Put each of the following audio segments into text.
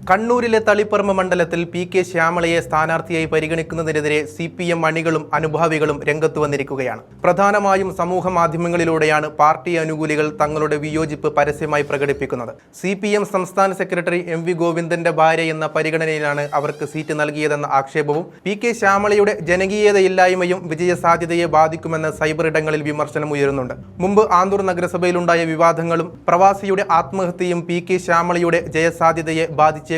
കണ്ണൂരിലെ തളിപ്പറമ്പ് മണ്ഡലത്തിൽ പി.കെ. ശ്യാമളയെ സ്ഥാനാർത്ഥിയായി പരിഗണിക്കുന്നതിനെതിരെ CPM അണികളും അനുഭാവികളും രംഗത്തു വന്നിരിക്കുകയാണ്. പ്രധാനമായും സമൂഹ മാധ്യമങ്ങളിലൂടെയാണ് പാർട്ടി അനുകൂലികൾ തങ്ങളുടെ വിയോജിപ്പ് പരസ്യമായി പ്രകടിപ്പിക്കുന്നത്. CPM സംസ്ഥാന സെക്രട്ടറി MV ഗോവിന്ദന്റെ ഭാര്യ എന്ന പരിഗണനയിലാണ് അവർക്ക് സീറ്റ് നൽകിയതെന്ന ആക്ഷേപവും പി.കെ. ശ്യാമളയുടെ ജനകീയതയില്ലായ്മയും വിജയസാധ്യതയെ ബാധിക്കുമെന്ന് സൈബർ ഇടങ്ങളിൽ വിമർശനം ഉയരുന്നുണ്ട്. മുമ്പ് ആന്തൂർ നഗരസഭയിലുണ്ടായ വിവാദങ്ങളും പ്രവാസിയുടെ ആത്മഹത്യയും പി.കെ. ശ്യാമളയുടെ ജയസാധ്യതയെ ബാധിച്ചേക്കുമെന്നും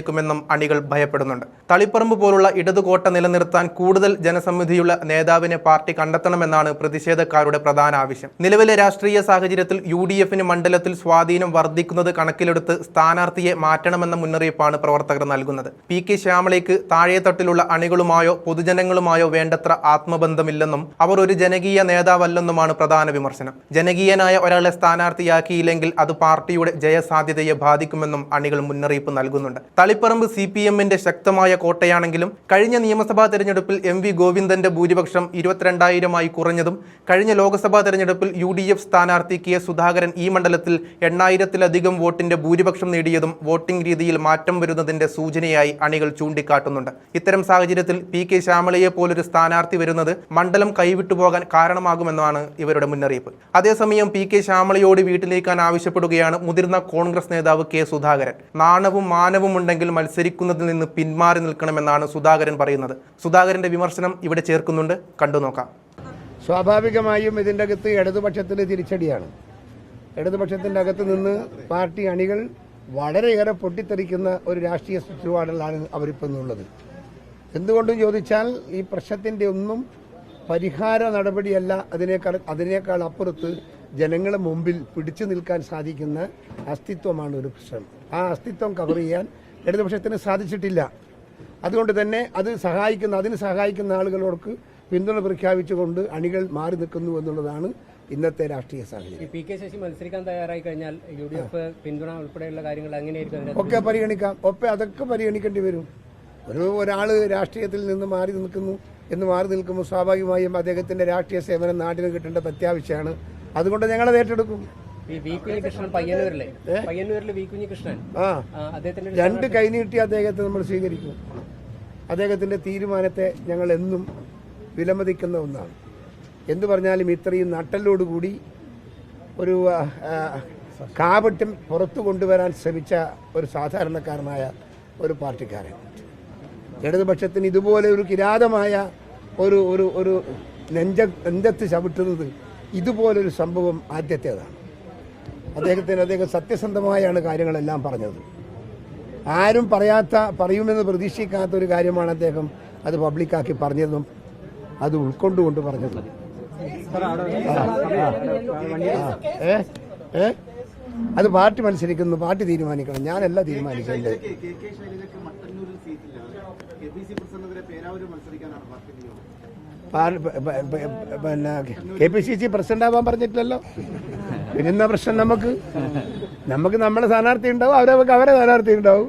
അണികൾ ഭയപ്പെടുന്നുണ്ട്. തളിപ്പറമ്പ് പോലുള്ള ഇടതുകോട്ട നിലനിർത്താൻ കൂടുതൽ ജനസമ്മിതിയുള്ള നേതാവിനെ പാർട്ടി കണ്ടെത്തണമെന്നാണ് പ്രതിഷേധക്കാരുടെ പ്രധാന ആവശ്യം. നിലവിലെ രാഷ്ട്രീയ സാഹചര്യത്തിൽ UDFന് മണ്ഡലത്തിൽ സ്വാധീനം വർദ്ധിക്കുന്നത് കണക്കിലെടുത്ത് സ്ഥാനാർത്ഥിയെ മാറ്റണമെന്ന മുന്നറിയിപ്പാണ് പ്രവർത്തകർ നൽകുന്നത്. പി.കെ. ശ്യാമളയ്ക്ക് താഴെത്തട്ടിലുള്ള അണികളുമായോ പൊതുജനങ്ങളുമായോ വേണ്ടത്ര ആത്മബന്ധമില്ലെന്നും അവർ ഒരു ജനകീയ നേതാവല്ലെന്നുമാണ് പ്രധാന വിമർശനം. ജനകീയനായ ഒരാളെ സ്ഥാനാർത്ഥിയാക്കിയില്ലെങ്കിൽ അത് പാർട്ടിയുടെ ജയസാധ്യതയെ ബാധിക്കുമെന്നും അണികൾ മുന്നറിയിപ്പ് നൽകുന്നുണ്ട്. തളിപ്പറമ്പ് CPMന്റെ ശക്തമായ കോട്ടയാണെങ്കിലും കഴിഞ്ഞ നിയമസഭാ തെരഞ്ഞെടുപ്പിൽ MV ഗോവിന്ദന്റെ ഭൂരിപക്ഷം 22,000 കുറഞ്ഞതും കഴിഞ്ഞ ലോക്സഭാ തെരഞ്ഞെടുപ്പിൽ UDF സ്ഥാനാർത്ഥി K. സുധാകരൻ ഈ മണ്ഡലത്തിൽ 8,000-ലധികം വോട്ടിന്റെ ഭൂരിപക്ഷം നേടിയതും വോട്ടിംഗ് രീതിയിൽ മാറ്റം വരുന്നതിന്റെ സൂചനയായി അണികൾ ചൂണ്ടിക്കാട്ടുന്നുണ്ട്. ഇത്തരം സാഹചര്യത്തിൽ പി.കെ. ശ്യാമളയെ പോലൊരു സ്ഥാനാർത്ഥി വരുന്നത് മണ്ഡലം കൈവിട്ടുപോകാൻ കാരണമാകുമെന്നാണ് ഇവരുടെ മുന്നറിയിപ്പ്. അതേസമയം പി.കെ. ശ്യാമളയോട് വീട്ടിലേക്കാൻ ആവശ്യപ്പെടുകയാണ് മുതിർന്ന കോൺഗ്രസ് നേതാവ് K. സുധാകരൻ. നാണവും മാനവും ഉണ്ടെങ്കിൽ മത്സരിക്കുന്നതിൽ നിന്ന് പിന്മാറി നിൽക്കണമെന്നാണ് സുധാകരൻ പറയുന്നത്. സുധാകരന്റെ വിമർശനം ഇവിടെ ചേർക്കുന്നുണ്ട്, കണ്ടു നോക്കാം. സ്വാഭാവികമായും ഇതിൻ്റെ അകത്ത് ഇടതുപക്ഷത്തിന് തിരിച്ചടിയാണ്. ഇടതുപക്ഷത്തിൻ്റെ അകത്ത് നിന്ന് പാർട്ടി അണികൾ വളരെയേറെ പൊട്ടിത്തെറിക്കുന്ന ഒരു രാഷ്ട്രീയ ചുറ്റുപാടിലാണ് അവരിപ്പോൾ ഉള്ളത്. എന്തുകൊണ്ടും ചോദിച്ചാൽ ഈ പ്രശ്നത്തിൻ്റെ ഒന്നും പരിഹാര നടപടിയല്ല, അതിനേക്കാൾ അപ്പുറത്ത് ജനങ്ങളെ മുമ്പിൽ പിടിച്ചു നിൽക്കാൻ സാധിക്കുന്ന അസ്തിത്വമാണ് ഒരു പ്രശ്നം. ആ അസ്തിത്വം കവർ ചെയ്യാൻ ഇടതുപക്ഷത്തിന് സാധിച്ചിട്ടില്ല. അതുകൊണ്ട് തന്നെ അതിന് സഹായിക്കുന്ന ആളുകളോർക്ക് പിന്തുണ പ്രഖ്യാപിച്ചുകൊണ്ട് അണികൾ മാറി നിൽക്കുന്നു എന്നുള്ളതാണ് ഇന്നത്തെ രാഷ്ട്രീയ സാഹചര്യം. പി.കെ. ശശി മത്സരിക്കാൻ തയ്യാറായി കഴിഞ്ഞാൽ UDF പിന്തുണ ഉൾപ്പെടെയുള്ള കാര്യങ്ങൾ എങ്ങനെയായിരിക്കും ഒക്കെ പരിഗണിക്കാം. അതൊക്കെ പരിഗണിക്കേണ്ടി വരും. ഒരാൾ രാഷ്ട്രീയത്തിൽ നിന്ന് മാറി നിൽക്കുമ്പോൾ സ്വാഭാവികമായും അദ്ദേഹത്തിന്റെ രാഷ്ട്രീയ സേവനം നാടിന് കിട്ടേണ്ടത് അത്യാവശ്യമാണ്. അതുകൊണ്ട് ഞങ്ങളത് ഏറ്റെടുക്കും. രണ്ട് കൈനീട്ടി അദ്ദേഹത്തെ നമ്മൾ സ്വീകരിക്കും. അദ്ദേഹത്തിന്റെ തീരുമാനത്തെ ഞങ്ങൾ എന്നും വിലമതിക്കുന്ന ഒന്നാണ്. എന്തു പറഞ്ഞാലും ഇത്രയും നട്ടലോടുകൂടി ഒരു കാപട്യം പുറത്തു കൊണ്ടുവരാൻ ശ്രമിച്ച ഒരു സാധാരണക്കാരനായ ഒരു പാർട്ടിക്കാരൻ. ഇടതുപക്ഷത്തിന് ഇതുപോലെ ഒരു കിരാതമായ ഒരു നെഞ്ചത്ത് ചവിട്ടുന്നത് ഇതുപോലൊരു സംഭവം ആദ്യത്തേതാണ്. അദ്ദേഹം സത്യസന്ധമായാണ് കാര്യങ്ങളെല്ലാം പറഞ്ഞത്. ആരും പറയുമെന്ന് പ്രതീക്ഷിക്കാത്ത ഒരു കാര്യമാണ് അദ്ദേഹം അത് പബ്ലിക്കാക്കി പറഞ്ഞതും അത് ഉൾക്കൊണ്ടുകൊണ്ട് പറഞ്ഞത്. അത് പാർട്ടി മത്സരിക്കുന്നു, പാർട്ടി തീരുമാനിക്കണം. ഞാനല്ല തീരുമാനിച്ചത്. പിന്നെ KPCC പ്രസിഡന്റ് ആവാൻ പറഞ്ഞിട്ടില്ലല്ലോ. പിന്നെന്താ പ്രശ്നം? നമുക്ക് നമ്മളെ സ്ഥാനാർത്ഥി ഉണ്ടാവും, അവരെ സ്ഥാനാർത്ഥി ഉണ്ടാവും.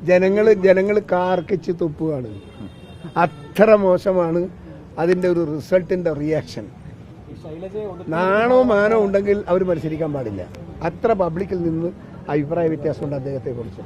ജനങ്ങൾ കാർക്കിച്ച് തുപ്പുകയാണ്. അത്ര മോശമാണ് അതിന്റെ ഒരു റിസൾട്ടിന്റെ റിയാക്ഷൻ. നാണോ മാനോ ഉണ്ടെങ്കിൽ അവർ മത്സരിക്കാൻ പാടില്ല. അത്ര പബ്ലിക്കിൽ നിന്ന് അഭിപ്രായ വ്യത്യാസമുണ്ട് അദ്ദേഹത്തെ കുറിച്ച്.